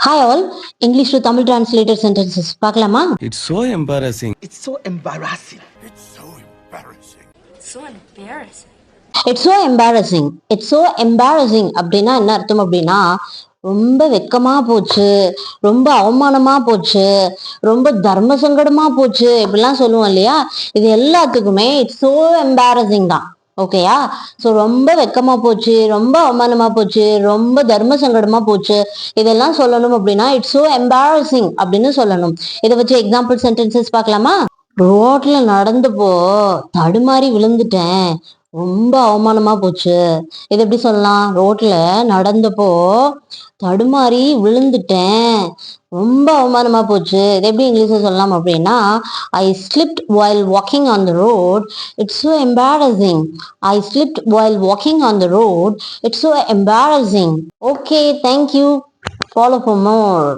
Hi all, English to Tamil translated sentences. பார்க்கலாமா? It's so embarrassing. It's so embarrassing. It's so embarrassing. So embarrassing. It's so embarrassing. It's so embarrassing அப்படின்னா என்ன அர்த்தம் அப்படின்னா ரொம்ப வெக்கமா போச்சு, ரொம்ப அவமானமா போச்சு, ரொம்ப தர்ம சங்கடமா போச்சு இப்படிலாம் சொல்லுவோம் இல்லையா? இது எல்லாத்துக்குமே இட்ஸ் சோ எம்பாரசிங் தான். ஓகேயா? ஸோ ரொம்ப வெக்கமா போச்சு, ரொம்ப அவமானமா போச்சு, ரொம்ப தர்ம சங்கடமா போச்சு, இதெல்லாம் சொல்லணும் அப்படின்னா இட்ஸ் சோ எம்பாரசிங் அப்படின்னு சொல்லணும். இதை வச்சு எக்ஸாம்பிள் சென்டென்சஸ் பார்க்கலாமா? ரோட்ல நடந்துப்போ தடுமாறி விழுந்துட்டேன், ரொம்ப அவமானமா போச்சு. இது எப்படி சொல்லலாம்? ரோட்ல நடந்தப்போ தடுமாறி விழுந்துட்டேன், ரொம்ப அவமானமா போச்சு. இது எப்படி இங்கிலீஷ்ல சொல்லலாம் அப்படின்னா ஐ slipped while walking on the road, it's so embarrassing. I slipped while walking on the road, it's so embarrassing. Okay, thank you. Follow for more.